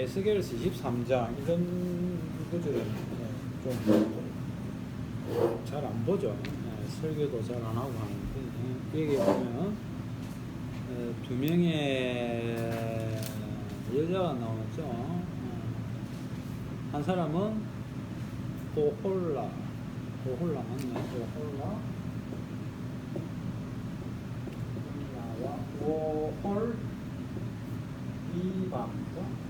에스겔서 23장 이런 구절은 좀 잘 안 보죠. 설교도 잘 안 하고 하는데 여기 보면 두 명의 여자가 나오죠. 한 사람은 오홀라 맞나요? 오홀 이방이죠.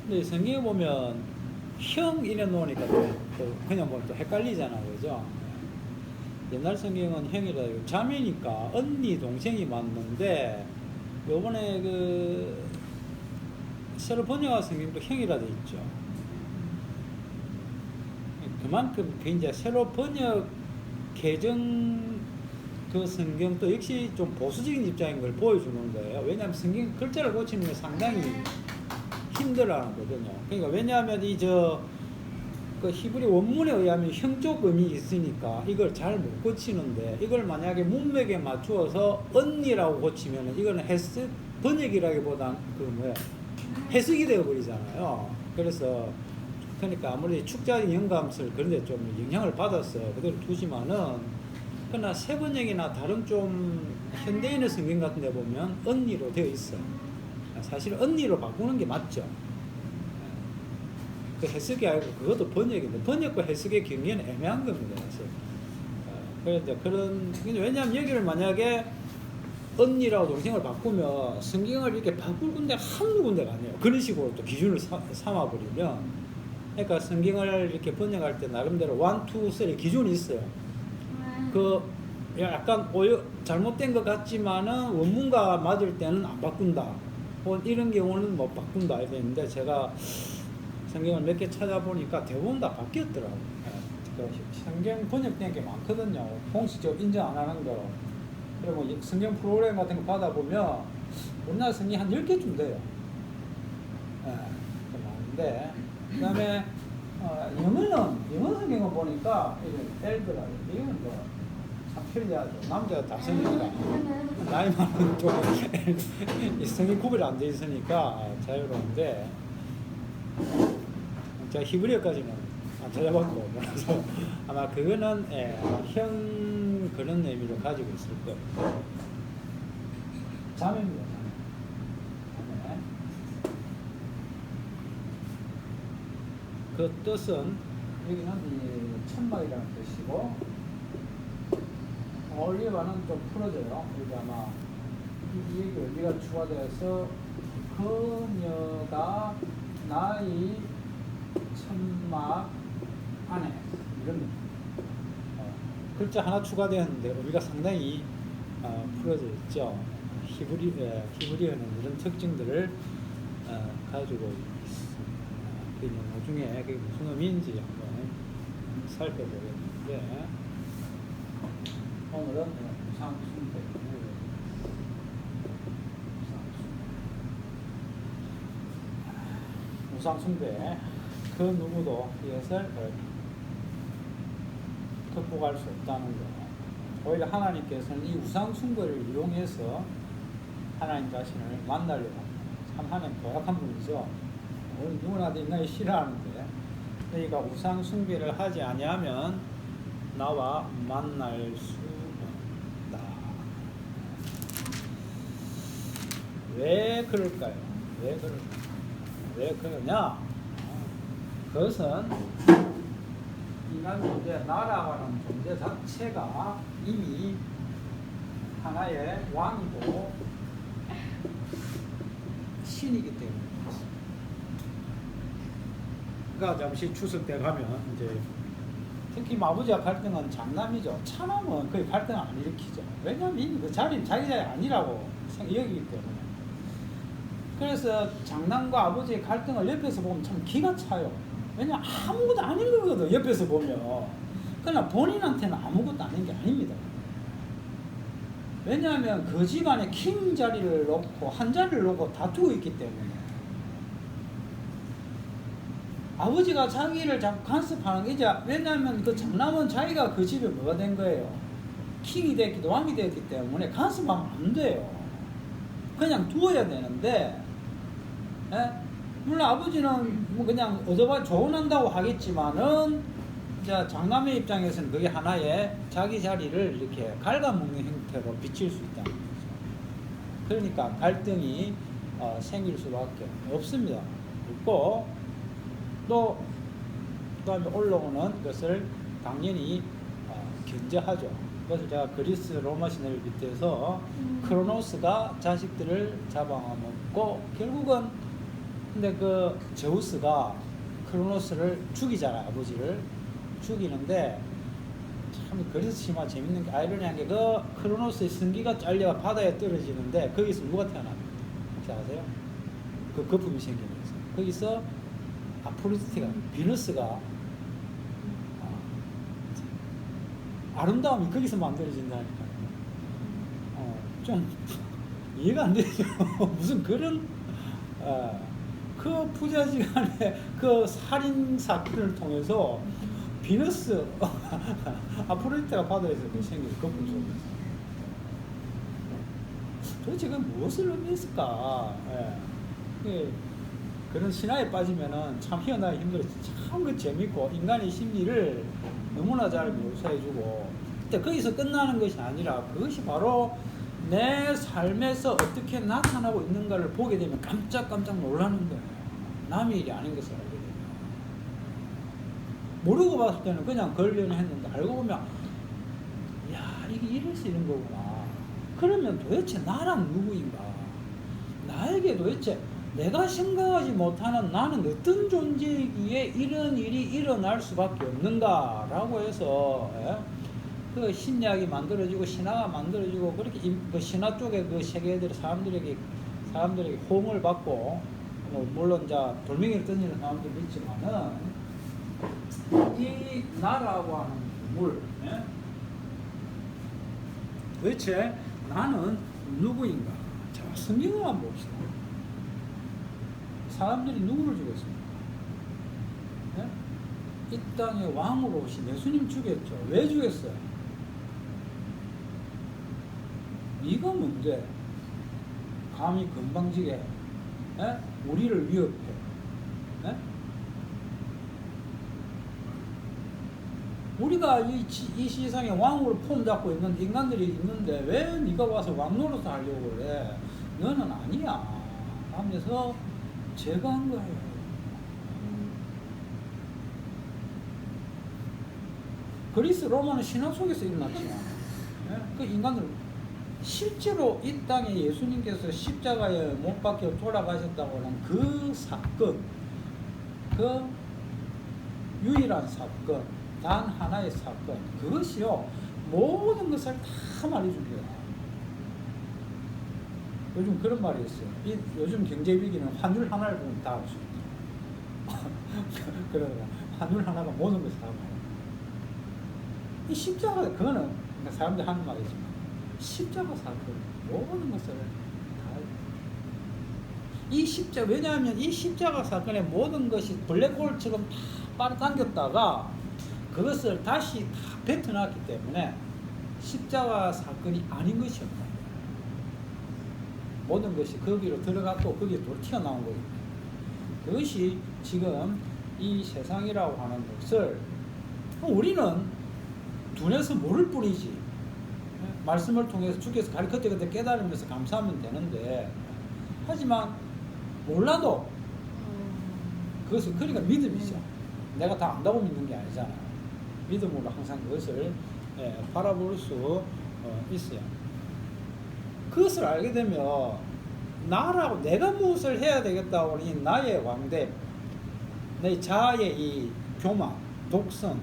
근데 성경에 보면 형 이래 놓으니까 또 그냥 보면 또 헷갈리잖아요, 그죠? 옛날 성경은 형이라 자매니까 언니 동생이 맞는데 요번에 그 새로 번역한 성경도 형이라 돼 있죠. 그만큼 그 이제 새로 번역 개정 그 성경도 역시 좀 보수적인 입장인 걸 보여주는 거예요. 왜냐하면 성경 글자를 고치는 게 상당히 힘들어하거든요. 그러니까 왜냐하면 그 히브리 원문에 의하면 형적 의미 있으니까 이걸 잘 못 고치는데 이걸 만약에 문맥에 맞추어서 언니라고 고치면 이거는 번역이라기보단 해석이 되어 버리잖아요. 그래서 그러니까 아무리 축자적인 영감설 그런데 좀 영향을 받았어 그대로 두지만은 그러나 새 번역이나 다른 좀 현대인의 성경 같은 데 보면 언니로 되어 있어. 사실 언니로 바꾸는 게 맞죠. 그 해석이 아니고 그것도 번역인데 번역과 해석의 경계는 애매한 겁니다. 그래서 왜냐하면 여기를 만약에 언니라고 동생을 바꾸면 성경을 이렇게 바꿀 군데 한두 군데가 아니에요. 그런 식으로 또 기준을 삼아버리면 그러니까 성경을 이렇게 번역할 때 나름대로 1, 2, 3 기준이 있어요. 그 약간 잘못된 것 같지만은 원문과 맞을 때는 안 바꾼다. 이런 경우는 못 바꾼다 이렇게 했는데 제가 성경을 몇 개 찾아보니까 대부분 다 바뀌었더라고요. 성경 번역된 게 많거든요. 공식적으로 인정 안 하는 거. 그리고 성경 프로그램 같은 거 받아보면 우리나라 성경이 한 10개쯤 돼요. 많은데 그 다음에 영어 성경을 보니까 엘드라 이건 참 편리하죠. 남자가 다 성경이라 나이 많은 쪽 성경 구별이 안 돼 있으니까 자유로운데 제가 히브리어까지는 안 찾아봤고 그래서 아마 그거는 형 그런 의미를 가지고 있을 거예요. 자매입니다. 자매. 그 뜻은 여기는 이 천막이라는 뜻이고 올리바는 좀 풀어져요. 여기 아마 이 얘기 의미가 추가되어서 그녀가 나의 천막 안에 이런 글자 하나 추가되었는데 의미가 상당히 풀어져 있죠. 히브리어는 이런 특징들을 가지고 있습니다. 그 나중에 그게 무슨 의미인지 한번 살펴보겠는데 오늘은 우상숭배 우상숭배 그 누구도 이것을 극복할 수 없다는 거. 오히려 하나님께서는 이 우상숭배를 이용해서 하나님 자신을 만나려고 합니다. 참 하나님 고약한 분이죠. 누구나 인간이 싫어하는데 그러니까 우상숭배를 하지 아니하면 나와 만날 수 없다. 왜 그럴까요? 왜 그러냐? 그것은 인간 존재, 나라고 하는 존재 자체가 이미 하나의 왕이고 신이기 때문입니다. 그러니까 잠시 추석 때 가면 이제 특히 아버지와 갈등은 장남이죠. 차남은 거의 갈등 안 일으키죠. 왜냐하면 이미 그 자리는 자기 자리 아니라고 여기기 때문에. 그래서 장남과 아버지의 갈등을 옆에서 보면 참 기가 차요. 왜냐 아무것도 아닌 거거든 옆에서 보면. 그러나 본인한테는 아무것도 아닌 게 아닙니다. 왜냐하면 그 집안에 킹 자리를 놓고 한 자리를 놓고 다투고 있기 때문에. 아버지가 자기를 자꾸 간섭하는 게 이제 왜냐하면 그 장남은 자기가 그 집에 뭐가 된 거예요. 킹이 됐기도 왕이 됐기 때문에 간섭하면 안 돼요. 그냥 두어야 되는데 예? 물론 아버지는 뭐 그냥 얻어봐 조언한다고 하겠지만은 이제 장남의 입장에서는 그게 하나의 자기 자리를 이렇게 갉아먹는 형태로 비칠 수 있다는 거죠. 그러니까 갈등이 생길 수밖에 없습니다. 없고 또 그다음에 올라오는 것을 당연히 견제하죠. 그래서 제가 그리스 로마 시대를 빗대서 크로노스가 자식들을 잡아먹고 결국은 근데 그 제우스가 크로노스를 죽이잖아요. 아버지를 죽이는데 참 그리스 신화 재밌는 게 아이러니한 게 그 크로노스의 승기가 잘려 바다에 떨어지는데 거기서 누가 태어납니까? 혹시 아세요? 그 거품이 생기면서 거기서 아프로디테가 비너스가 아름다움이 거기서 만들어진다니까요. 좀 이해가 안 되죠. 무슨 그런 그 부자지간의 그 살인 사건을 통해서 비너스 아프로디테가 바다에서 생긴 거품 속에서 도대체 그 무엇을 의미했을까? 그런 신화에 빠지면은 참 희한하기 힘들어. 참 그 재밌고 인간의 심리를 너무나 잘 묘사해주고. 근데 거기서 끝나는 것이 아니라 그것이 바로 내 삶에서 어떻게 나타나고 있는가를 보게 되면 깜짝깜짝 놀라는 거예요. 남의 일이 아닌 것을 알게 되면. 모르고 봤을 때는 그냥 걸려는 했는데 알고 보면 야 이게 이래서 이런 거구나. 그러면 도대체 나란 누구인가? 나에게 도대체 내가 생각하지 못하는 나는 어떤 존재이기에 이런 일이 일어날 수밖에 없는가라고 해서 그 심리학이 만들어지고 신화가 만들어지고 그렇게 그 신화 쪽에 그 세계들이 사람들에게 호응을 받고 물론 이제 돌멩이를 던지는 사람들도 있지만은 이 나라고 하는 물 도대체 나는 누구인가? 자, 성경을 한번 봅시다. 사람들이 누구를 죽였습니까? 네? 이 땅에 왕으로 오신 예수님 죽였죠. 왜 죽였어요? 네가 뭔데 감히 건방지게 우리를 위협해? 우리가 이 세상에 왕으로 폼 잡고 있는 인간들이 있는데 왜 네가 와서 왕 노릇을 하려고 그래? 너는 아니야 하면서 제거한 거예요. 그리스 로마는 신화 속에서 일어났지만 그 인간들 실제로 이 땅에 예수님께서 십자가에 못 박혀 돌아가셨다고 하는 그 사건, 그 유일한 사건, 단 하나의 사건, 그것이요 모든 것을 다 말해줍니다. 요즘 그런 말이 있어요. 요즘 경제 위기는 환율 하나를 보면 다 알 수 있다. 그러니까 환율 하나가 모든 것을 다 말해요. 이 십자가, 그거는 사람들이 하는 말이지만 십자가 사건 모든 것을 다 이 십자가, 왜냐하면 이 십자가 사건의 모든 것이 블랙홀처럼 다 빨아당겼다가 그것을 다시 다 뱉어놨기 때문에 십자가 사건이 아닌 것이 없다. 모든 것이 거기로 들어갔고 거기에 또 튀어나온 거예요. 그것이 지금 이 세상이라고 하는 것을 우리는 눈에서 모를 뿐이지 말씀을 통해서 주께서 그때 깨달으면서 감사하면 되는데 하지만 몰라도 그것을 그러니까 믿음이죠. 내가 다 안다고 믿는 게 아니잖아요. 믿음으로 항상 그것을 바라볼 수 있어요. 그것을 알게 되면 나라고 내가 무엇을 해야 되겠다고 하는 이 나의 왕대, 내 자아의 이 교만, 독선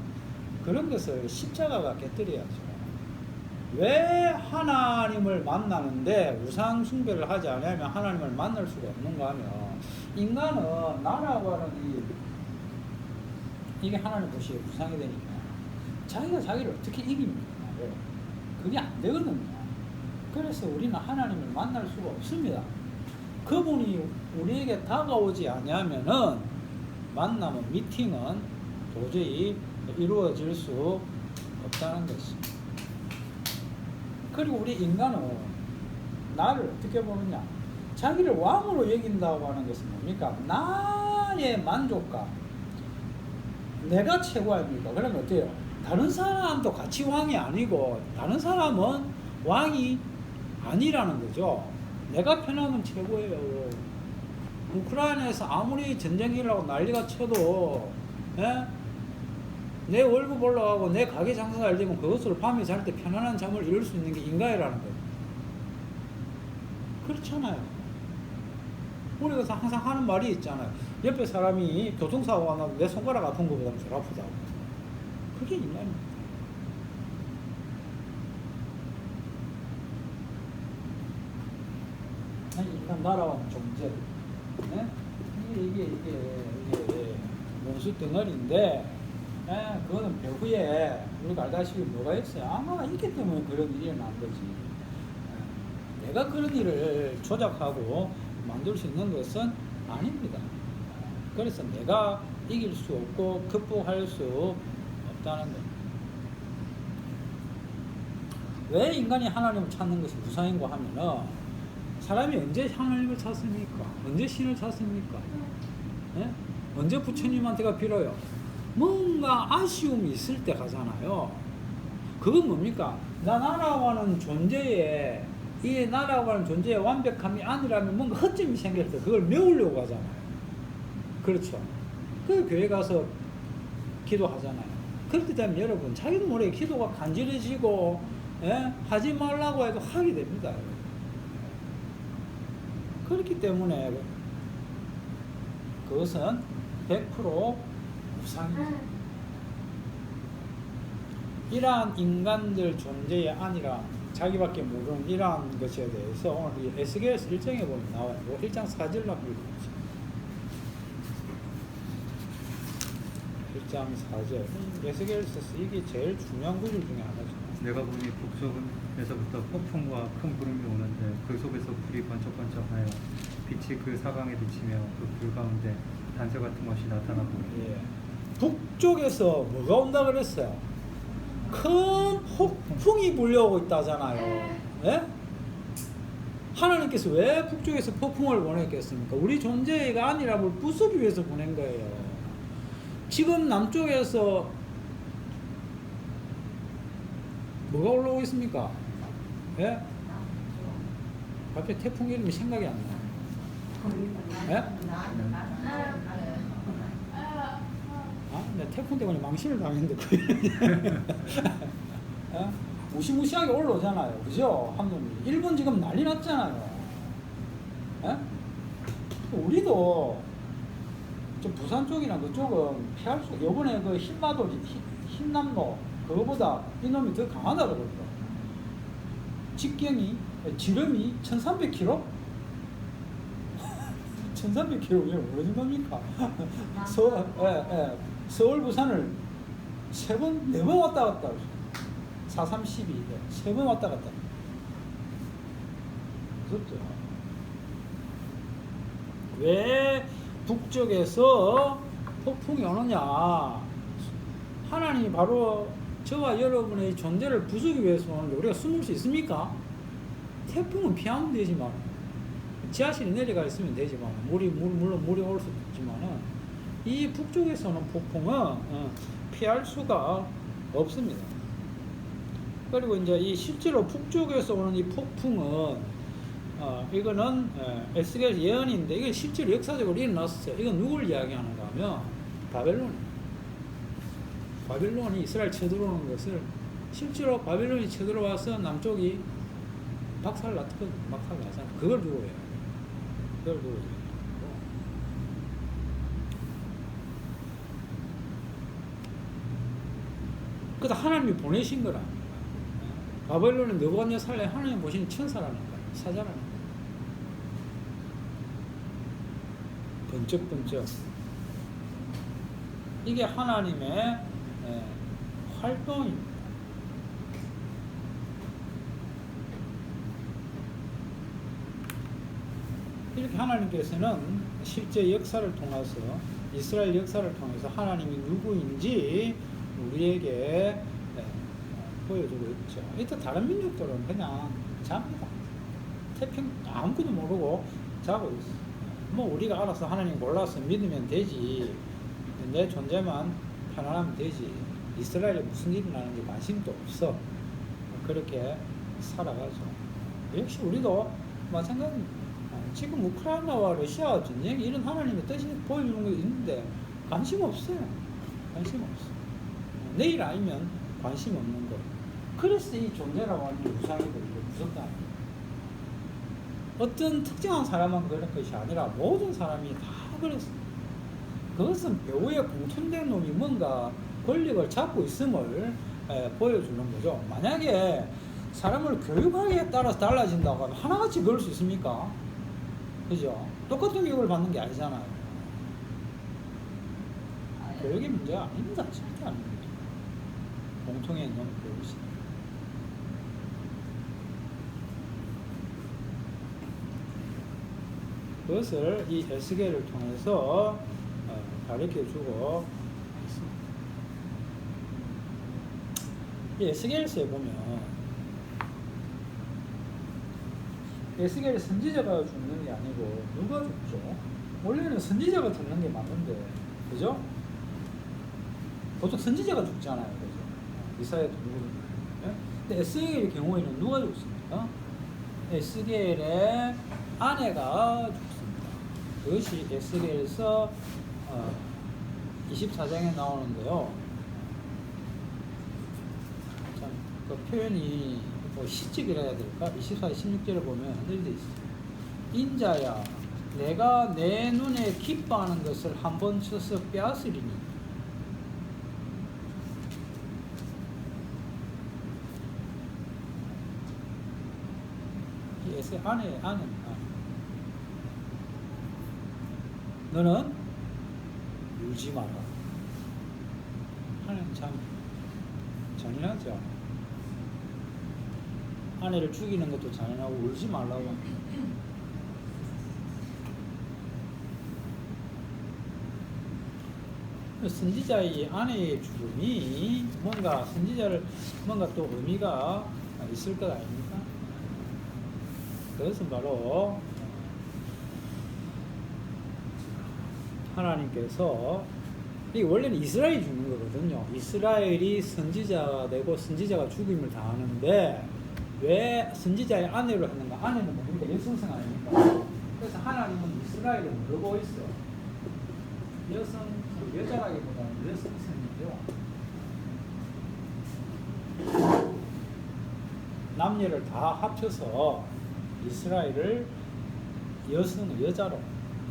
그런 것을 십자가가 깨뜨려야죠. 왜 하나님을 만나는데 우상 숭배를 하지 않으면 하나님을 만날 수가 없는가 하면 인간은 나라고 하는 이게 하나님 것이 우상이 되니까 자기가 자기를 어떻게 이깁니까? 그게 안 되거든요. 그래서 우리는 하나님을 만날 수가 없습니다. 그분이 우리에게 다가오지 않으면은 만나면 미팅은 도저히 이루어질 수 없다는 것입니다. 그리고 우리 인간은 나를 어떻게 보느냐? 자기를 왕으로 여긴다고 하는 것은 뭡니까? 나의 만족감, 내가 최고 아닙니까? 그러면 어때요? 다른 사람도 같이 왕이 아니고 다른 사람은 왕이 아니라는 거죠. 내가 편하면 최고예요. 우크라이나에서 아무리 전쟁이라고 난리가 쳐도 예? 내 월급 올라가고 내 가게 장사가 잘 되면 그것으로 밤에 잘 때 편안한 잠을 이룰 수 있는 게 인간이라는 거예요. 그렇잖아요. 우리가 항상 하는 말이 있잖아요. 옆에 사람이 교통사고가 나도 내 손가락 아픈 것보다 덜 아프다고. 그게 인간입니다. 인간 나라와는 존재. 네? 이게 원수 덩어리인데, 예, 그거는 배후에 우리가 알다시피 뭐가 있어요? 아마 있기 때문에 그런 일이 일어난 거지. 예, 내가 그런 일을 조작하고 만들 수 있는 것은 아닙니다. 그래서 내가 이길 수 없고 극복할 수 없다는 거예요. 왜 인간이 하나님을 찾는 것이 무상인고 하면은 사람이 언제 하나님을 찾습니까? 언제 신을 찾습니까? 예? 언제 부처님한테가 빌어요? 뭔가 아쉬움이 있을 때 가잖아요. 그건 뭡니까? 나라고 하는 존재에, 이 나라고 하는 존재의 완벽함이 아니라면 뭔가 허점이 생길 때 그걸 메우려고 가잖아요. 그렇죠. 그 교회 가서 기도하잖아요. 그렇게 되면 여러분 자기도 모르게 기도가 간절해지고, 예? 하지 말라고 해도 하게 됩니다. 그렇기 때문에 그것은 100% 무상입니다. 이러한 인간들 존재의 아니라 자기밖에 모르는 이러한 것에 대해서 오늘 이 에스겔서 1장에 보면 나와요. 1장 4절로 한번 읽어보세요. 1장 4절. 에스겔서에서 이게 제일 중요한 구절 중에 하나죠. 내가 보니 북쪽에서부터 폭풍과 큰 구름이 오는데 그 속에서 불이 번쩍번쩍하여 빛이 그 사방에 비치며 그 불 가운데 단서 같은 것이 나타나고 예. 북쪽에서 뭐가 온다 그랬어요? 큰 폭풍이 불려오고 있다잖아요. 예? 하나님께서 왜 북쪽에서 폭풍을 보냈겠습니까? 우리 존재가 아니라을 부수기 위해서 보낸 거예요. 지금 남쪽에서 뭐가 올라오고 있습니까? 예? 갑자기 태풍 이름이 생각이 안 나요. 예? 아, 내 태풍 때문에 망신을 당했는데 예? 무시무시하게 올라오잖아요. 그죠? 한놈이. 일본 지금 난리 났잖아요. 예? 우리도 좀 부산 쪽이나 그쪽은 피할 수, 요번에 그 흰남노 그거보다 이놈이 더 강하다 그러더라고요. 직경이, 지름이 1300km? 1300km 어디 겁니까? 서울, 부산을 3번, 4번 왔다 갔다. 432, 3번 왔다 갔다. 무섭죠? 왜 북쪽에서 폭풍이 오느냐? 하나님이 바로 저와 여러분의 존재를 부수기 위해서 오는데 우리가 숨을 수 있습니까? 태풍은 피하면 되지만, 지하실이 내려가 있으면 되지만, 물론 물이 올 수도 있지만은, 이 북쪽에서 오는 폭풍은 피할 수가 없습니다. 그리고 이제 이 실제로 북쪽에서 오는 이 폭풍은, 이거는 에스겔 예언인데, 이게 실제로 역사적으로 일어났어요. 이건 누굴 이야기하는가 하면, 바벨론이 이스라엘 쳐들어오는 것을 실제로 바벨론이 쳐들어와서 남쪽이 박살나잖아요. 그걸 두고 해요. 그걸 두고 해요. 그래서 하나님이 보내신 거라. 바벨론은 느부갓네살에 하나님 보신 천사라는 거예요. 사자라는 거예요. 번쩍번쩍. 이게 하나님의 활동입니다. 이렇게 하나님께서는 실제 역사를 통해서, 이스라엘 역사를 통해서 하나님이 누구인지 우리에게 보여주고 있죠. 이때 다른 민족들은 그냥 잡니다. 태평 아무것도 모르고 자고 있어. 뭐 우리가 알아서 하나님 몰라서 믿으면 되지. 내 존재만 편안하면 되지. 이스라엘에 무슨 일이 나는지 관심도 없어. 그렇게 살아가죠. 역시 우리도 마찬가지입니다. 지금 우크라이나와 러시아 전쟁 이런 하나님의 뜻이 보여주는 거 있는데 관심 없어요. 관심 없어. 내일 알면 관심 없는 거. 그래서 이 존재라고 하는 게 무상이고 무섭다. 어떤 특정한 사람만 그런 것이 아니라 모든 사람이 다 그랬어. 그것은 배후에 공통된 놈이 뭔가 권력을 잡고 있음을 보여주는 거죠. 만약에 사람을 교육하기에 따라서 달라진다고 하면 하나같이 그럴 수 있습니까? 그죠? 똑같은 교육을 받는 게 아니잖아요. 교육의 문제가 아닙니다. 절대 아닙니다. 공통의 놈 교육이. 그것을 이 에스겔을 통해서 가르쳐주고 있습니다. 이 에스겔서에 보면 에스겔의 선지자가 죽는 게 아니고 누가 죽죠? 원래는 선지자가 죽는 게 맞는데, 그죠? 보통 선지자가 죽잖아요, 그죠? 이사야도 누구든. 근데 에스겔의 경우에는 누가 죽습니까? 에스겔의 아내가 죽습니다. 그것이 에스겔서 24장에 나오는데요. 참, 그 표현이 뭐 시적이라 해야 될까? 24, 16절에 보면 이렇게 돼 있어요. 인자야, 내가 내 눈에 기뻐하는 것을 한번 쳐서 빼앗으리니. 아내입니다. 너는 울지 마라. 하나님 참 잔인하죠. 아내를 죽이는 것도 잔인하고 울지 말라고. 선지자의 아내의 죽음이 뭔가 선지자를 뭔가 또 의미가 있을 것 아닙니까? 그것은 바로 하나님께서, 이 원래는 이스라엘이 죽는 거거든요. 이스라엘이 선지자가 되고 선지자가 죽임을 당하는데 왜 선지자의 아내로 하는가? 아내는 뭡니까? 여성성 아닙니까? 그래서 하나님은 이스라엘을 모르고 있어. 여자라기보다는 여성성이죠. 남녀를 다 합쳐서 이스라엘을 여자로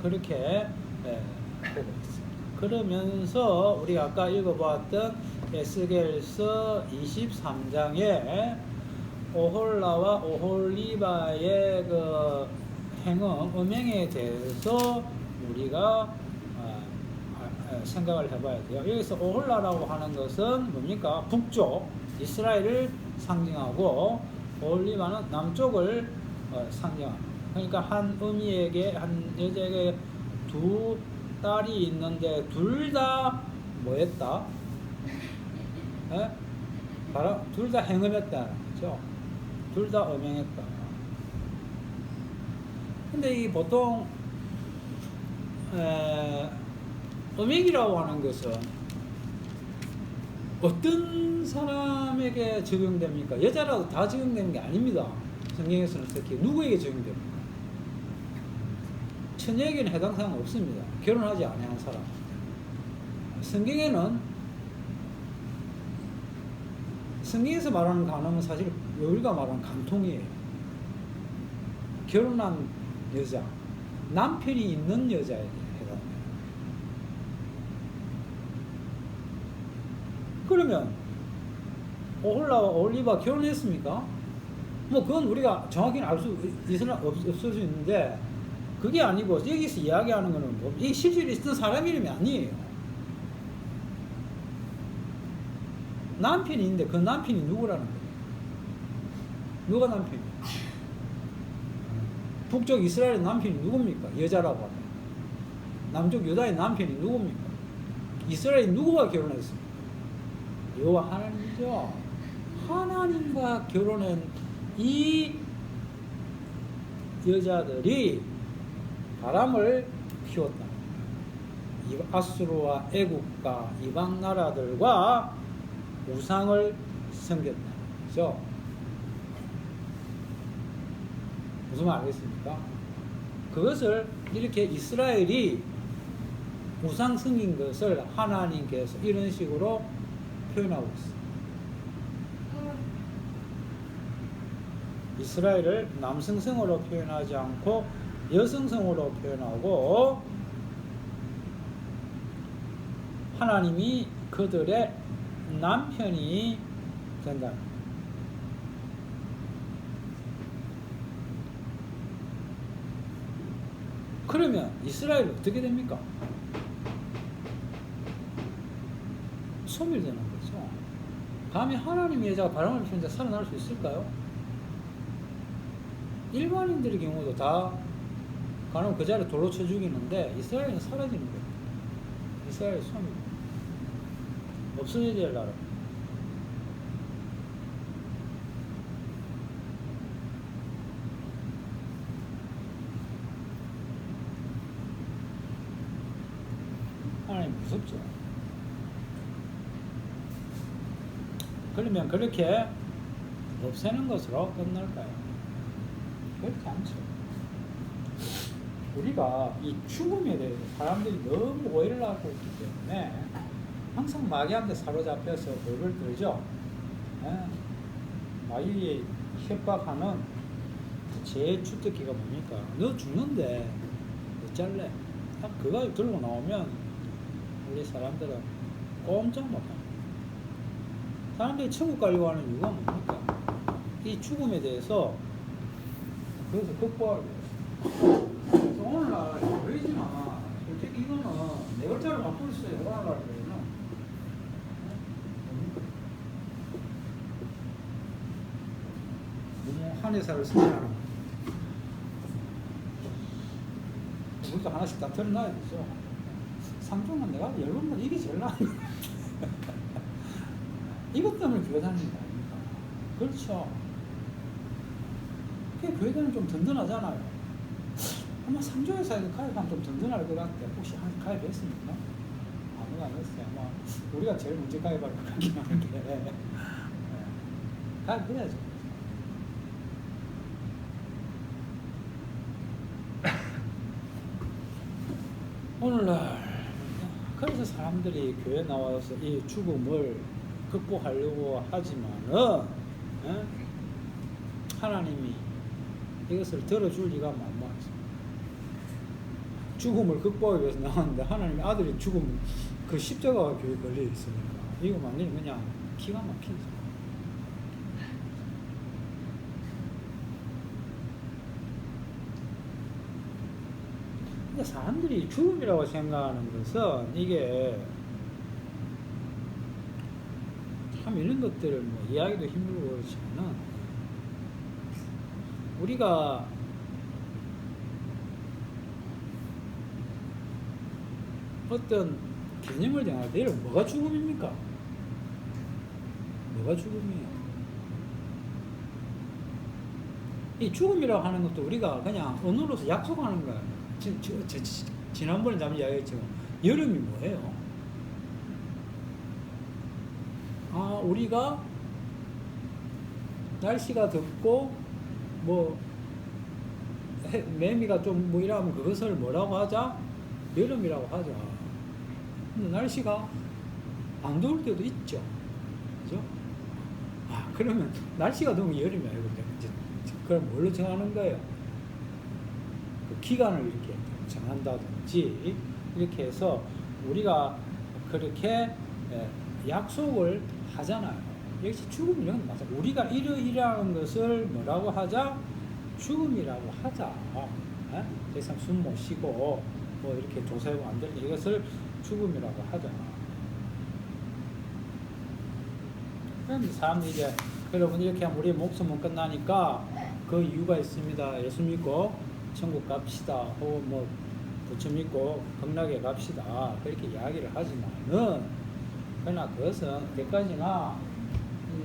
그렇게 보고 있습니다. 그러면서 우리가 아까 읽어봤던 에스겔서 23장에 오홀라와 오홀리바의 그 행음, 음행에 대해서 우리가 생각을 해봐야 돼요. 여기서 오홀라라고 하는 것은 뭡니까? 북쪽 이스라엘을 상징하고 오홀리바는 남쪽을 상징합니다. 그러니까 한 어미에게, 한 여자에게 두 딸이 있는데 둘 다 뭐했다? 바로 둘 다 행음했다. 그렇죠? 둘 다 음행했다. 근데 이 보통 음행이라고 하는 것은 어떤 사람에게 적용됩니까? 여자라도 다 적용되는 게 아닙니다. 성경에서는 특히 누구에게 적용됩니까? 처녀에게는 해당 사항 없습니다. 결혼하지 않은 사람. 성경에서 말하는 간음은 사실 우리가 말하는 간통이에요. 결혼한 여자, 남편이 있는 여자에게 해당해요. 그러면 오홀라와 올리바 결혼했습니까? 뭐 그건 우리가 정확히는 알 수 없을 수 있는데, 그게 아니고 여기서 이야기하는 거는 뭐, 이 실질이 있던 사람 이름이 아니에요. 남편이 있는데 그 남편이 누구라는 거예요? 누가 남편이에요? 북쪽 이스라엘의 남편이 누굽니까? 여자라고 하면. 남쪽 유다의 남편이 누굽니까? 이스라엘이 누구와 결혼했습니까? 여호와 하나님이죠. 하나님과 결혼한 이 여자들이 바람을 피웠다. 아수르와 애국과 이방 나라들과 우상을 섬겼다. 그죠? 무슨 말 알겠습니까? 그것을 이렇게 이스라엘이 우상 섬긴 것을 하나님께서 이런 식으로 표현하고 있어요. 이스라엘을 남성성으로 표현하지 않고 여성성으로 표현하고 하나님이 그들의 남편이 된다. 그러면 이스라엘은 어떻게 됩니까? 소멸되는 거죠. 감히 하나님의 여자가 바람을 피우는데 살아날 수 있을까요? 일반인들의 경우도 다 가면 그 자리에 돌로 쳐 죽이는데 이스라엘은 사라지는 거예요. 이스라엘 소멸. 없어져야 될 나라. 하나님 무섭죠. 그러면 그렇게 없애는 것으로 끝날까요? 그렇지 않죠. 우리가 이 죽음에 대해서 사람들이 너무 오해를 하고 있기 때문에 항상 마귀한테 사로잡혀서 벌을 들죠. 마귀의 협박하는 제 주특기가 뭡니까? 너 죽는데 어쩔래? 딱 그거 들고 나오면 우리 사람들은 꼼짝 못합니다. 사람들이 천국 가려고 하는 이유가 뭡니까? 이 죽음에 대해서 그래서 극복하기 위해서. 그래서 오늘날 보이지만 솔직히 이거는 내 글자를 바꿀 수 있어요. 오늘날 보이는 너무 한의사를 쓰지않아. 우리도 하나씩 다 드러나야 되죠. 상종은 내가 여러분들 이게 제일 나은 거야. 이것 때문에 교회 다니는 거 아닙니까? 그렇죠. 그게 교회는 좀 든든하잖아요. 아마 상조회사에서 가입하면 좀 든든할 것 같아. 혹시 가입했습니까? 아무도 안 했어요. 아마 우리가 제일 먼저 가입할 것 같긴 한데. 가입해야죠. 오늘날 그래서 사람들이 교회 나와서 이 죽음을 극복하려고 하지만은 하나님이 이것을 들어줄 리가 만무하죠. 죽음을 극복하기 위해서 나왔는데 하나님의 아들이 죽음 그 십자가가 교회에 걸려 있으니까 이거 완전히 그냥 기가 막히죠. 근데 사람들이 죽음이라고 생각하는 것은 이게 참 이런 것들을 뭐 이야기도 힘들고 그렇지만은 우리가 어떤 개념을 정할 때 뭐가 죽음입니까? 뭐가 죽음이에요? 이 죽음이라고 하는 것도 우리가 그냥 언어로서 약속하는 거예요. 지난번에 잠시 이야기했지만 여름이 뭐예요? 우리가 날씨가 덥고 뭐 매미가 좀 뭐 이러면 그것을 뭐라고 하자? 여름이라고 하자. 근데 날씨가 안 더울 때도 있죠. 그죠? 그러면 날씨가 더우면 여름이 아니고 그럼 뭘로 정하는 거예요? 그 기간을 이렇게 정한다든지 이렇게 해서 우리가 그렇게 약속을 하잖아요. 역시 죽음 이런 건 맞아. 우리가 이러이러한 것을 뭐라고 하자? 죽음이라고 하자. 더 이상 숨 못 쉬고 뭐 이렇게 조사하고 안 될 때 이것을 죽음이라고 하자. 그럼 사람들이 이제 여러분 이렇게 하면 우리의 목숨은 끝나니까 그 이유가 있습니다. 예수 믿고 천국 갑시다. 혹은 뭐 부처 믿고 극락에 갑시다. 그렇게 이야기를 하지만은 그러나 그것은 어디까지나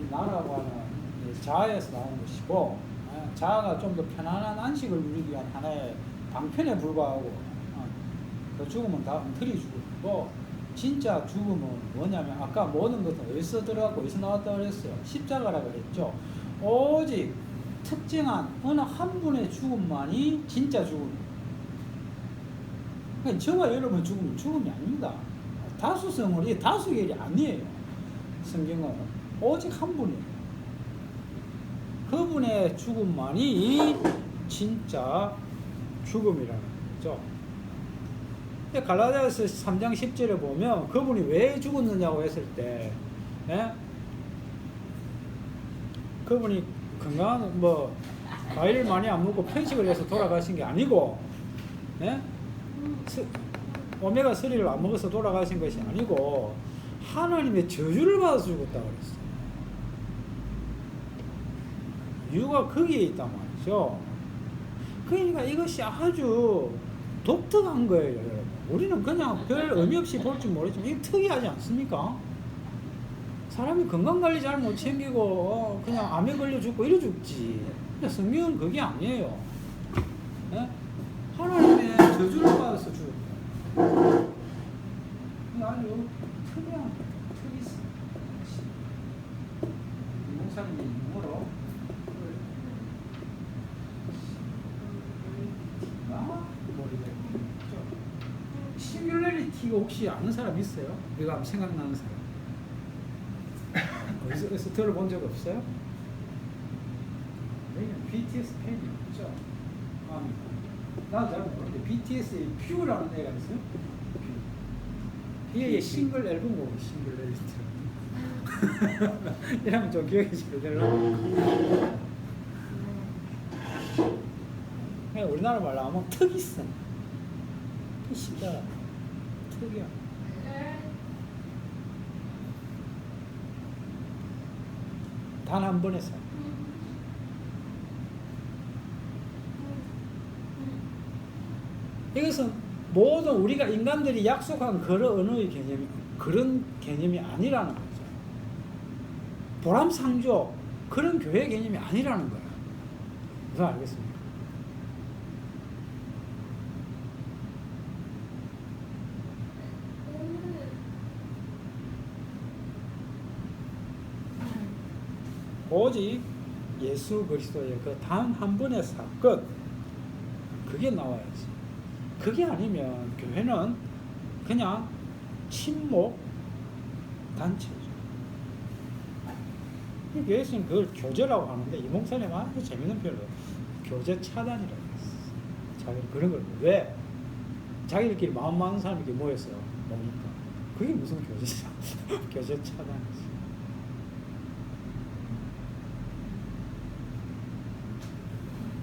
나라고 하는 자아에서 나온 것이고 자아가 좀 더 편안한 안식을 누리기 위한 하나의 방편에 불과하고 그 죽음은 다 엉터리 죽음이고 진짜 죽음은 뭐냐면 아까 모든 것은 어디서 들어갔고 어디서 나왔다 그랬어요. 십자가라고 그랬죠. 오직 특정한 어느 한 분의 죽음만이 진짜 죽음이에요. 그러니까 저와 여러분 죽음은 죽음이 아닙니다. 다수성을 다수결이 아니에요. 성경은 오직 한 분이에요. 그분의 죽음만이 진짜 죽음이라는 거죠. 갈라디아서 3장 10절에 보면 그분이 왜 죽었느냐고 했을 때, 예? 그분이 건강한 과일 많이 안 먹고 편식을 해서 돌아가신 게 아니고, 예? 오메가 3를 안 먹어서 돌아가신 것이 아니고 하나님의 저주를 받아서 죽었다고 그랬어요. 이유가 거기에 있단 말이죠. 그러니까 이것이 아주 독특한 거예요, 여러분. 우리는 그냥 별 의미 없이 볼 줄 모르지만 이게 특이하지 않습니까? 사람이 건강관리 잘 못 챙기고 그냥 암에 걸려 죽고 이래 죽지. 근데 성경은 그게 아니에요. 네? 하나님의 저주를 받아서 죽었다. 아주 특이한 특이성. 목사님이 영어로 싱귤레리티가 혹시 아는 사람 있어요? 이거 한번 생각나는 사람? 어디서 들어본 적 없어요? 여기는 BTS 팬이 없죠? 나도 잘 모르는데 BTS의 퓨라는 애가 있어요? 이게 싱글 앨범 곡이 싱귤레리티. 이러면 좀 기억이 잘 되려고. 우리나라 말로 하면 특이성. 진짜 특이야. 단 한 번의 삶. 이것은 모든 우리가 인간들이 약속한 그런 언어의 개념이 그런 개념이 아니라는 거죠. 보람상조 그런 교회 개념이 아니라는 거야. 무슨 알겠습니까? 오직 예수 그리스도의 그 단 한 번의 사건 그게 나와야지. 그게 아니면 교회는 그냥 친목 단체죠. 교회에서는 그걸 교제라고 하는데 이 목사님 아주 재밌는 표현으로 교제 차단이라고 했어. 자기는 그런 걸 왜? 자기들끼리 마음 많은 사람이 모여서 뭡니까? 그게 무슨 교제죠? 교제 차단이지.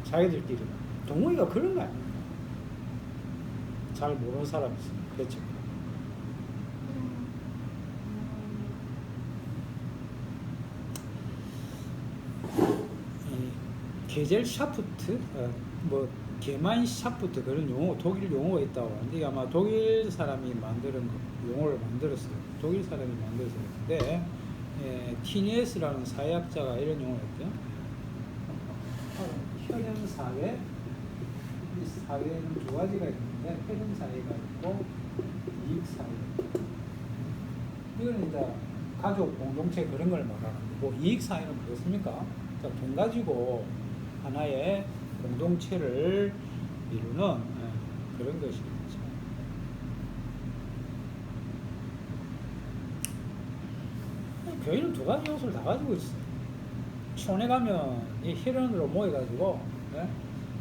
자기들끼리 동호회가 그런 거 아닙니까? 잘 모르는 사람이 있으면 그렇죠. 게젤 샤프트, 게마인 샤프트 그런 용어, 독일 용어가 있다고 하는데 이게 아마 독일 사람이 만드는 용어를 만들었어요. 독일 사람이 만들었는데 티니에스라는 사회학자가 이런 용어를 했대요. 혈연 사회, 이 사회는 두 가지가 있는데 혈연 사회가 있고 이익 사회. 이거는 이제 가족 공동체 그런 걸 말하는 거고 이익 사회는 무엇입니까? 돈 가지고 하나의 공동체를 이루는 그런 것이겠죠. 교회는 두 가지 요소를 다 가지고 있어요. 촌에 가면 이 혈연으로 모여가지고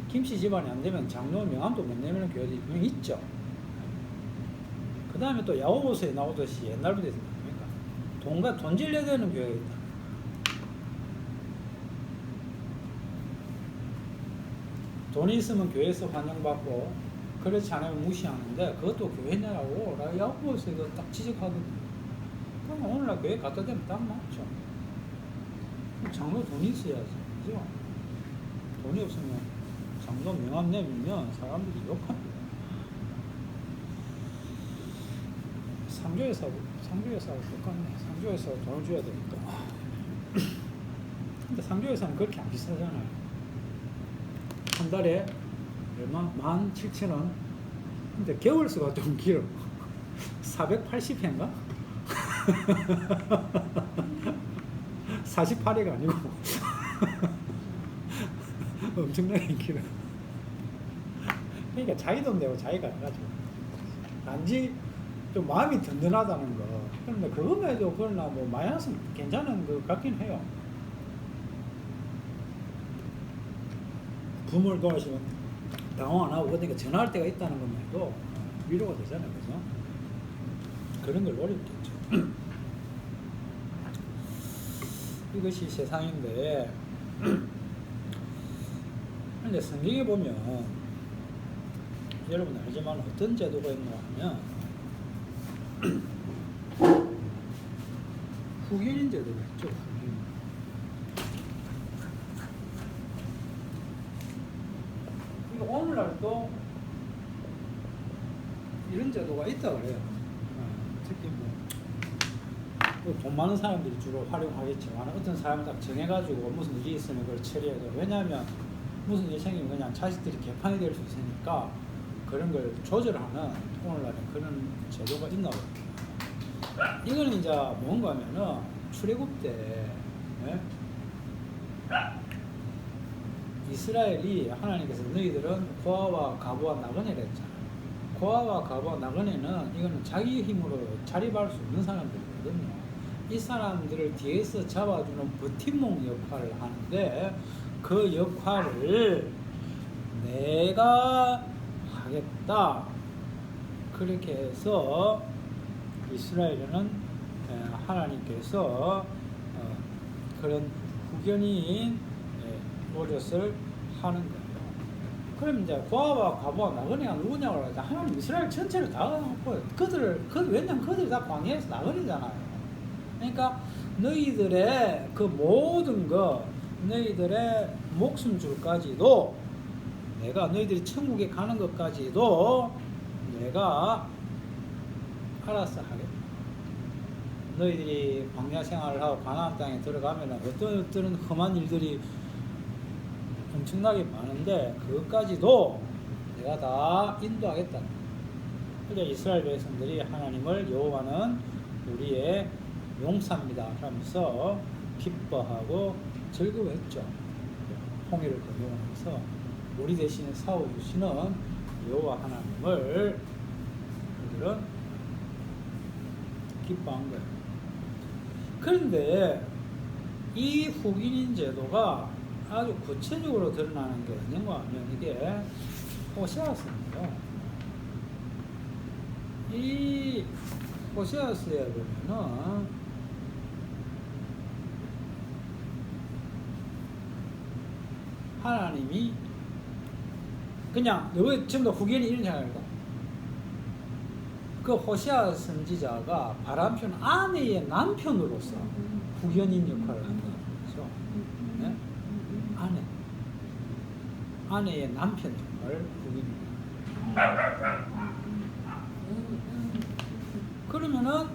김씨 집안이 안 되면 장로 명함도 못 내미는 교회도 분명히 있죠. 그 다음에 또 야고보서에 나오듯이 옛날부터 있습니까? 돈과 돈 질려야 되는 교회가 있다. 돈이 있으면 교회에서 환영받고 그렇지 않으면 무시하는데 그것도 교회냐고 야고보서에 딱 지적하거든요. 그럼 오늘날 교회 갖다 대면 딱 맞죠. 장로 돈이 있어야지, 그죠? 돈이 없으면 장로 명함 내밀면 사람들이 욕합니다. 상조회사하고 똑같네. 상조회사 돈을 줘야 되니까. 근데 상조회사는 그렇게 안 비싸잖아요. 한 달에 얼마? 17,000원. 근데 개월수가 좀 길어. 480회인가? 48회가 아니고 엄청나게 길어. 그러니까 자기 돈 내고 자기가 해가지고 단지 좀 마음이 든든하다는 거. 그런데 그것만 해도 그러나 뭐 마이너스는 괜찮은 것 같긴 해요. 부모를 도와주시면 당황 안 하고 그러니까 전화할 때가 있다는 것만 해도 위로가 되잖아요. 그래서 그런 걸 노렸겠죠. 이것이 세상인데 근데 성경에 보면 여러분 알지만 어떤 제도가 있나 하면 후견인 제도가 있죠. 후견인. 그러니까 오늘날도 이런 제도가 있다 그래요. 특히 돈 많은 사람들이 주로 활용하겠지만 어떤 사람은 딱 정해가지고 무슨 일이 있으면 그걸 처리해야 돼요. 왜냐하면 무슨 일이 생기면 그냥 자식들이 개판이 될 수 있으니까 그런 걸 조절하는 오늘날에 그런 제도가 있나 봐요. 이거는 이제 뭔가 하면은 출애굽 때 이스라엘이 하나님께서 너희들은 고아와 가부와 나그네를 했잖아요. 고아와 가부와 나그네는 이거는 자기 힘으로 자립할 수 없는 사람들이거든요. 이 사람들을 뒤에서 잡아주는 버팀목 역할을 하는데 그 역할을 내가 하겠다. 그렇게 해서 이스라엘은 하나님께서 그런 후견인 노릇을 하는 거예요. 그럼 이제 고아와 가부와 나그네가 누구냐고 하자 하나님 이스라엘 전체를 다 갖고 왜냐면 그들이 다 광야에서 나그네잖아요. 그러니까 너희들의 그 모든 거 너희들의 목숨 줄까지도 내가 너희들이 천국에 가는 것까지도 내가 알아서 하겠다. 너희들이 광야 생활을 하고 가나안 땅에 들어가면 어떤 험한 일들이 엄청나게 많은데 그것까지도 내가 다 인도하겠다. 그래서 이스라엘 백성들이 하나님을 여호와는 우리의 용사입니다 하면서 기뻐하고 즐거워했죠. 홍해를 건너면서 우리 대신에 싸워주시는 여호와 하나님을 그들은 기뻐한 거예요. 그런데 이 후기인 제도가 아주 구체적으로 드러나는 게 어딘가 하면 이게 호세아서입니다. 이 호세아서에 보면은 하나님이 그냥 여기 지금 후견이 이런 생각입니다. 그 호세아 선지자가 바람피운 아내의 남편으로서 후견인 역할을 한다는 거죠. 네? 아내의 남편 역할을 후견인. 그러면은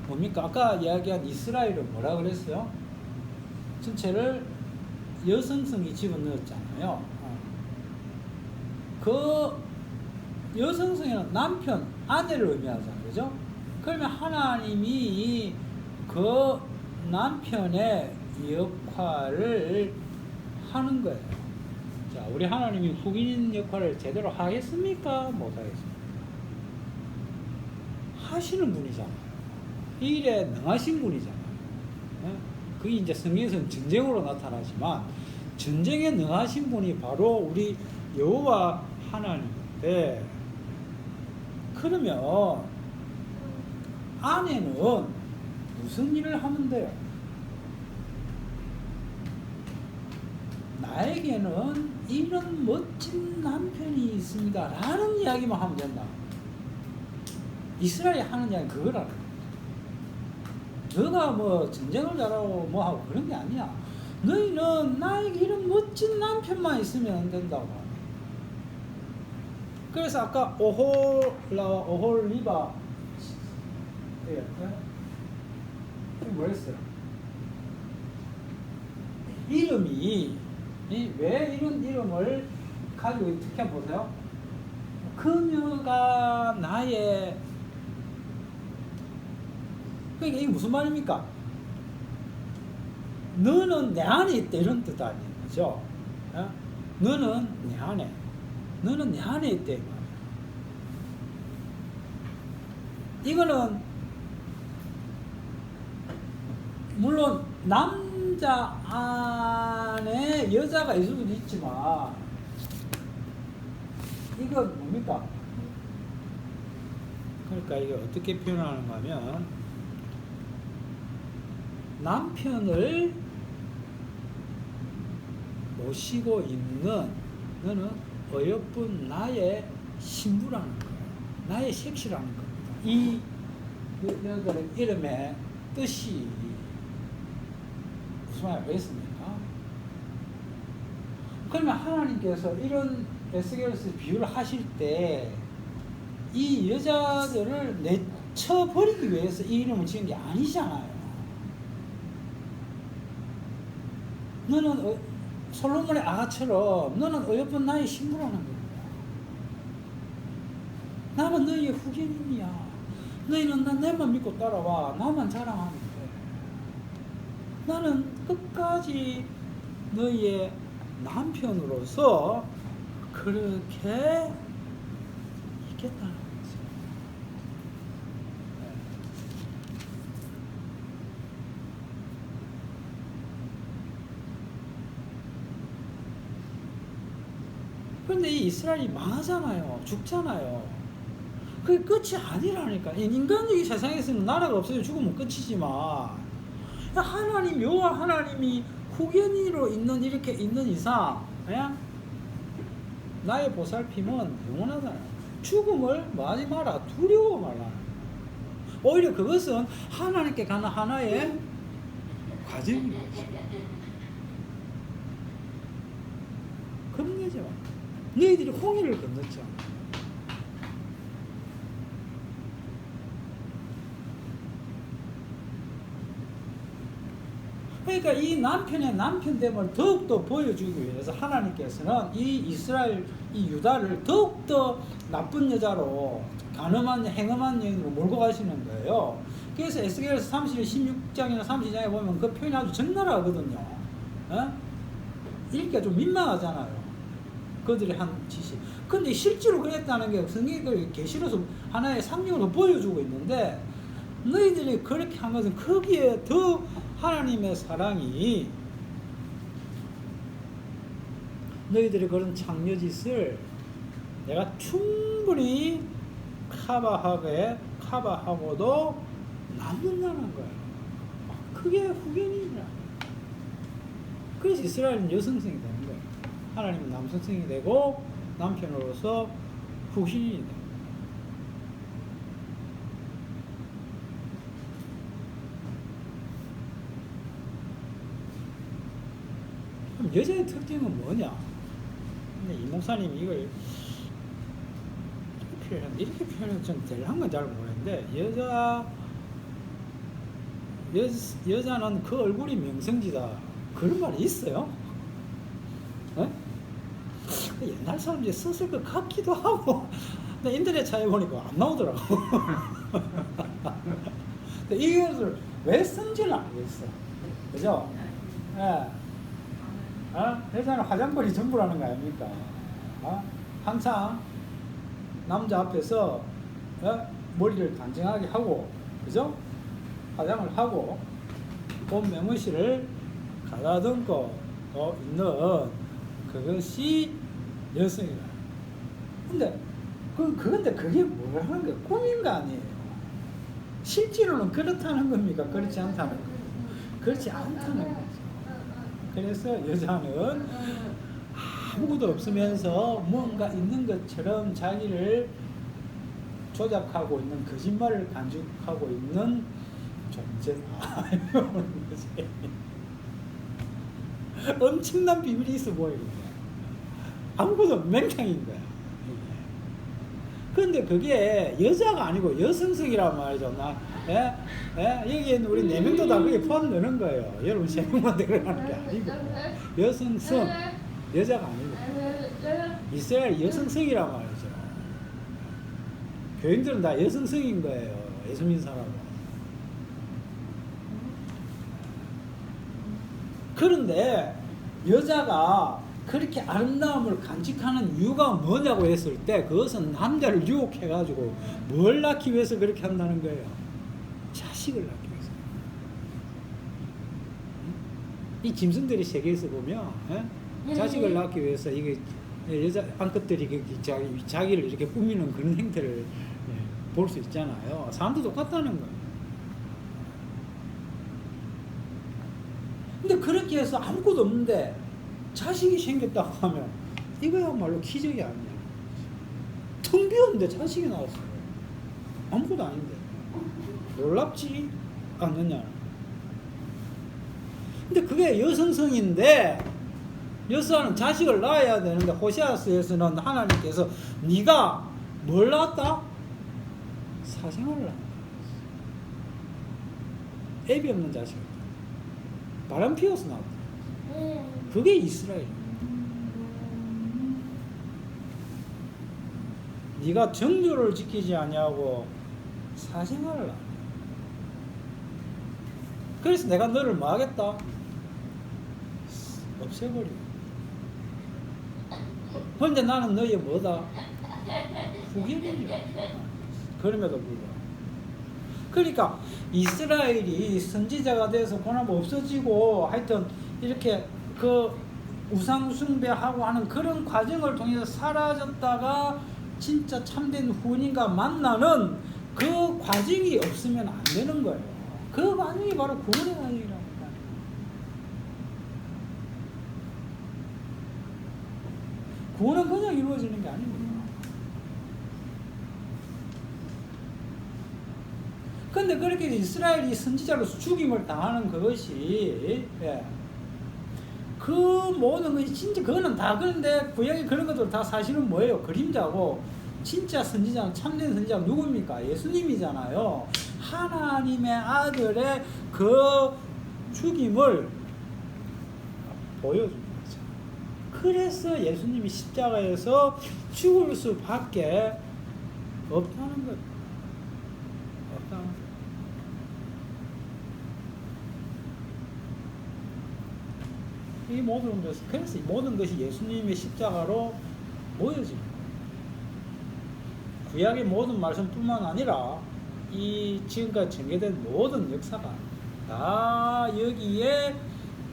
뭡니까? 아까 이야기한 이스라엘은 뭐라 그랬어요? 전체를 여성성이 집어넣었잖아요. 그 여성성에는 남편, 아내를 의미하잖아요. 그죠? 그러면 하나님이 그 남편의 역할을 하는 거예요. 자, 우리 하나님이 후기인 역할을 제대로 하겠습니까? 못하겠습니까? 하시는 분이잖아요. 이 일에 능하신 분이잖아요. 그게 이제 성경에서는 전쟁으로 나타나지만 전쟁에 능하신 분이 바로 우리 여호와 하나님인데 그러면 아내는 무슨 일을 하면 돼요? 나에게는 이런 멋진 남편이 있습니다 라는 이야기만 하면 된다. 이스라엘이 하는 이야기는 그거라는 거야. 너가 뭐 전쟁을 잘하고 뭐 하고 그런 게 아니야. 너희는 나에게 이런 멋진 남편만 있으면 안 된다고. 그래서 아까 오홀라와 오홀리바 뭐랬어요? 이름이 왜 이런 이름을 가지고 있는지 특히 한번 보세요. 그녀가 나의, 그러니까 이게 무슨 말입니까? 너는 내 안에 있다 이런 뜻 아니에요, 그죠? 어? 너는 내 안에, 너는 내 안에 있다 이 말이에요. 이거는 물론 남자 안에 여자가 있을 수도 있지만 이건 뭡니까? 그러니까 이게 어떻게 표현하는가 하면 남편을 모시고 있는 너는 어여쁜 나의 신부라는 거예요. 나의 색시라는 겁니다. 이 여자의 이름의 뜻이 무슨 말이 되겠습니까? 그러면 하나님께서 이런 에스겔에서 비유를 하실 때 이 여자들을 내쳐버리기 위해서 이 이름을 지은 게 아니잖아요. 너는 솔로몬의 아가처럼 너는 어여쁜 나의 신부라는 겁니다. 나는 너희의 후계인이야. 너희는 내만 믿고 따라와. 나만 자랑하면 돼. 나는 끝까지 너희의 남편으로서 그렇게 있겠다는 거죠. 그런데 이 이스라엘이 망하잖아요. 죽잖아요. 그게 끝이 아니라니까. 인간적인 세상에서는 나라가 없어져 죽으면 끝이지만 하나님, 여호와 하나님이 후견인으로 이렇게 있는 이상, 나의 보살핌은 영원하잖아요. 죽음을 뭐하지 마라, 두려워 말라. 오히려 그것은 하나님께 가는 하나의 과정인 거죠. 겁내지 마. 너희들이 홍해를 건넜죠. 그러니까 이 남편의 남편됨을 더욱더 보여주기 위해서 하나님께서는 이 이스라엘, 이 유다를 더욱더 나쁜 여자로, 간음한, 행음한 여인으로 몰고 가시는 거예요. 그래서 에스겔서 16장이나 32장에 보면 그 표현이 아주 적나라하거든요. 읽기가 좀 민망하잖아요. 그들이 한 짓이. 근데 실제로 그랬다는 게 성경의 계시로서 하나의 상징으로 보여주고 있는데, 너희들이 그렇게 한 것은 거기에 더 하나님의 사랑이, 너희들이 그런 창녀짓을 내가 충분히 커버하고도 남는다는 거예요. 그게 후견이라. 그래서 이스라엘은 여성성이 되는 거예요. 하나님은 남성성이 되고 남편으로서 후신이 돼요. 그럼 여자의 특징은 뭐냐? 근데 이 목사님이 이걸 이렇게 표현해도 좀 될한 건 잘 모르겠는데, 여자는 그 얼굴이 명성지다, 그런 말이 있어요? 네? 옛날 사람들이 썼을 것 같기도 하고, 근데 인터넷 찾아보니까 안 나오더라고. 이것을 왜 쓴지는 알겠어. 그죠? 예. 여자는 화장거리 전부라는 거 아닙니까? 항상 남자 앞에서 머리를 단정하게 하고, 그죠? 화장을 하고 옷 매무시를 가다듬고 있는 그것이 여성이다. 근데 그런데 그게 뭘 하는 거예요? 꿈인 거 아니에요? 실제로는 그렇다는 겁니까? 그렇지 않다는 거예요? 그렇지 않다는 거죠. 그래서 여자는 아무것도 없으면서 뭔가 있는 것처럼 자기를 조작하고 있는, 거짓말을 간직하고 있는 존재다. 엄청난 비밀이 있어 보이는 거야. 아무것도 없는 맹탕인 거야. 그런데 그게 여자가 아니고 여성성이란 말이죠. 여기 있는 우리 4명도 다 그게 포함되는 거예요. 여러분 3명만 들어가는 게 아니고 여성성. 여자가 아니고 이스라엘 여성성이란 말이죠. 교인들은 다 여성성인 거예요. 예수 믿는 사람은. 그런데 여자가 그렇게 아름다움을 간직하는 이유가 뭐냐고 했을 때 그것은 남자를 유혹해가지고 뭘 낳기 위해서 그렇게 한다는 거예요. 자식을 낳기 위해서. 이 짐승들이 세계에서 보면 자식을 낳기 위해서 이게 여자 암컷들이 자기를 이렇게 꾸미는 그런 행태를 볼 수 있잖아요. 사람도 똑같다는 거예요. 근데 그렇게 해서 아무것도 없는데 자식이 생겼다고 하면 이거야말로 기적이 아니야. 텅 비었는데 자식이 나왔어요. 아무것도 아닌데. 놀랍지 않느냐. 근데 그게 여성성인데 여자는 자식을 낳아야 되는데 호세아서에서는 하나님께서 네가 뭘 낳았다? 사생활을 낳았다. 애비 없는 자식을 바람 피워서 나왔다. 그게 이스라엘. 네가 정교를 지키지 아니하고 사생활을 하라. 그래서 내가 너를 뭐 하겠다? 없애버려. 그런데 나는 너의 뭐다? 후계자이라. 그럼에도 불구하고. 그러니까 이스라엘이 선지자가 돼서 고난 없어지고 하여튼 이렇게 그 우상 숭배하고 하는 그런 과정을 통해서 사라졌다가 진짜 참된 후원인과 만나는 그 과정이 없으면 안 되는 거예요. 그 과정이 바로 구원의 과정이라니까. 구원은 그냥 이루어지는 게 아닙니다. 근데 그렇게 이스라엘이 선지자로서 죽임을 당하는 그것이 그 모든 것이 진짜 그거는 다 그런데 구약의 그런 것들 다 사실은 뭐예요? 그림자고 진짜 선지자는 참된 선지자는 누굽니까? 예수님이잖아요. 하나님의 아들의 그 죽임을 보여준 거죠. 그래서 예수님이 십자가에서 죽을 수밖에 없다는 거예요. 없다는 거예요. 이 모든 것이, 그래서 이 모든 것이 예수님의 십자가로 모여집니다. 구약의 모든 말씀뿐만 아니라 이 지금까지 전개된 모든 역사가 다 여기에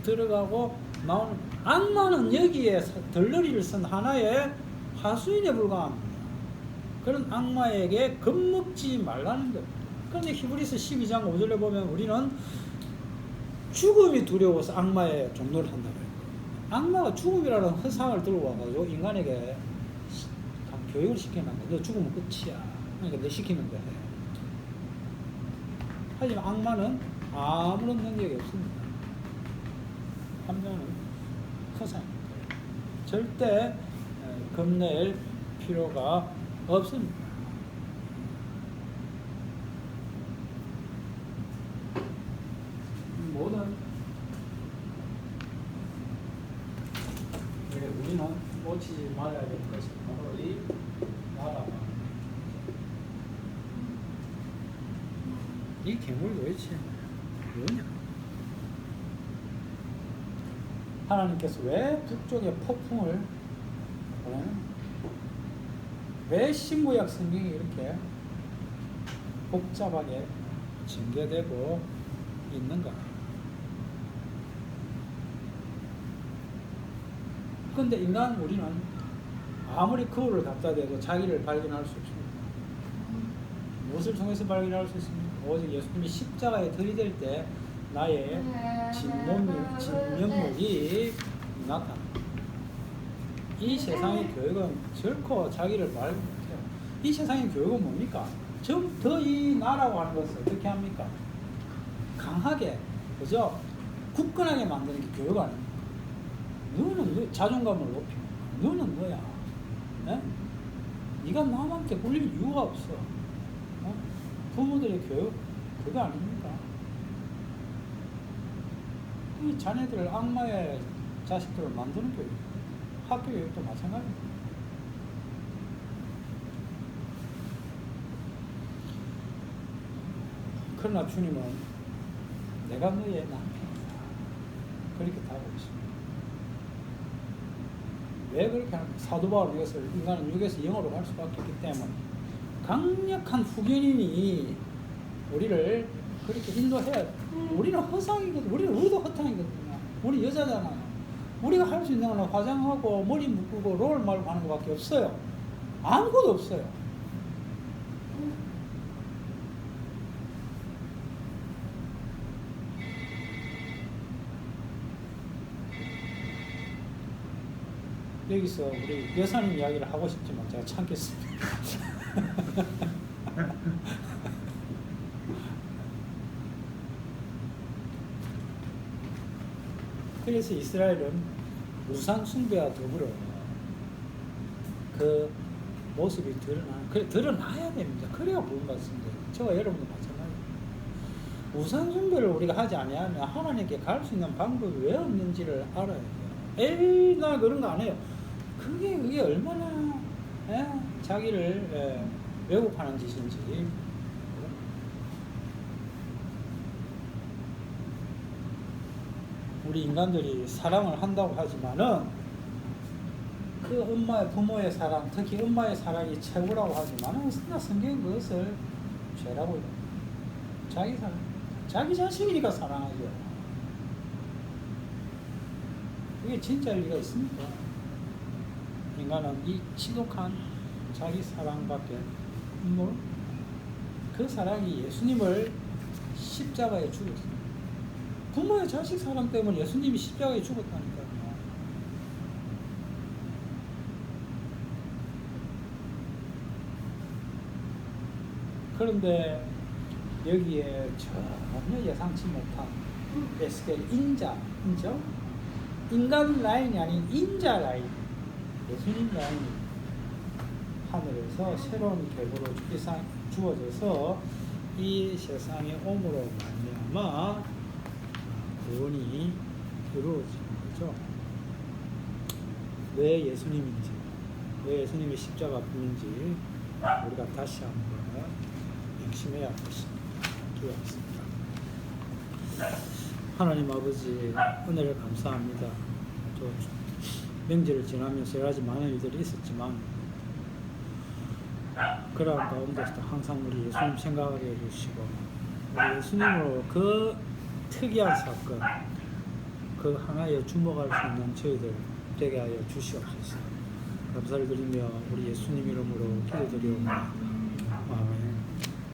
들어가고 나오는, 악마는 여기에 덜러리를 쓴 하나의 하수인에 불과합니다. 그런 악마에게 겁먹지 말라는 것. 그런데 히브리서 12장 5절에 보면 우리는 죽음이 두려워서 악마의 종노를 한다고. 악마가 죽음이라는 허상을 들고 와가지고 인간에게 교육을 시켜놨는데 너 죽으면 끝이야. 그러니까 너 시키는 거야. 하지만 악마는 아무런 능력이 없습니다. 함정은 허상입니다. 절대 겁낼 필요가 없습니다. 모든 우리는 놓치지 말아야 될 것이 바로 이 나라가 이 괴물이 도대체 뭐냐? 하나님께서 왜 북쪽에 폭풍을 보내는? 왜 신구약 성경이 이렇게 복잡하게 전개되고 있는가? 그런데 인간 우리는 아무리 거울을 갖다 대도 자기를 발견할 수 없습니다. 무엇을 통해서 발견할 수 있습니까? 오직 예수님이 십자가에 들이댈 때 나의 진면목이 나타납니다. 이 세상의 교육은 결코 자기를 발견 못해요. 이 세상의 교육은 뭡니까? 더 이 나라고 하는 것을 어떻게 합니까? 강하게, 그죠? 굳건하게 만드는 게 교육 아닙니까? 너는 자존감을 높이고 너는 너야. 네? 네가 남한테 굴릴 이유가 없어. 어? 부모들의 교육 그거 아닙니까? 이 자네들을 악마의 자식들을 만드는 교육. 학교 교육도 마찬가지입니다. 그러나 주님은 내가 너의 남편이다. 그렇게 다하고 있습니다. 왜 그렇게 하는가? 사도 바울 이것을 인간은 육에서 영으로 갈 수밖에 없기 때문에 강력한 후견인이 우리를 그렇게 인도해야 돼. 우리는 허상이거든. 우리도 허탕이거든요. 우리 여자잖아요. 우리가 할 수 있는 건 화장하고 머리 묶고 롤 말고 하는 것밖에 없어요. 아무것도 없어요. 여기서 우리 여사님 이야기를 하고 싶지만 제가 참겠습니다. 그래서 이스라엘은 우상 숭배와 더불어 그 모습이 드러나야 됩니다. 그래야 구원받습니다. 저와 여러분도 마찬가지입니다. 우상 숭배를 우리가 하지 아니하면 하나님께 갈 수 있는 방법이 왜 없는지를 알아야 돼요. 에이, 나 그런 거 안 해요. 그게 얼마나 자기를 왜곡하는 짓인지. 우리 인간들이 사랑을 한다고 하지만은 그 엄마의 부모의 사랑, 특히 엄마의 사랑이 최고라고 하지만은 성경은 그것을 죄라고 해요. 자기 사랑, 자기 자식이니까 사랑하죠. 그게 진짜 리가 있습니까? 인간은 이 지독한 자기 사랑밖에 그 사랑이 예수님을 십자가에 죽였어요. 부모의 자식 사랑 때문에 예수님이 십자가에 죽었다니까요. 그런데 여기에 전혀 예상치 못한 에스겔 인자, 인간 라인이 아닌 인자 라인, 예수님 라인이 하늘에서 새로운 계보로 주어져서 이 세상에 옴으로 말미암아 구원이 이루어지는 거죠. 왜 예수님인지, 왜 예수님이 십자가 아픔인지 우리가 다시 한번 명심해야 하겠습니다. 기도하겠습니다. 하나님 아버지, 은혜를 감사합니다. 또 명절을 지나면서 여러 가지 많은 일들이 있었지만 그런 가운데서도 항상 우리 예수님 생각하게 해주시고 우리 예수님으로 그 특이한 사건, 그 하나에 주목할 수 있는 저희들 되게 하여 주시옵소서. 감사를 드리며 우리 예수님 이름으로 기도드리옵나이다.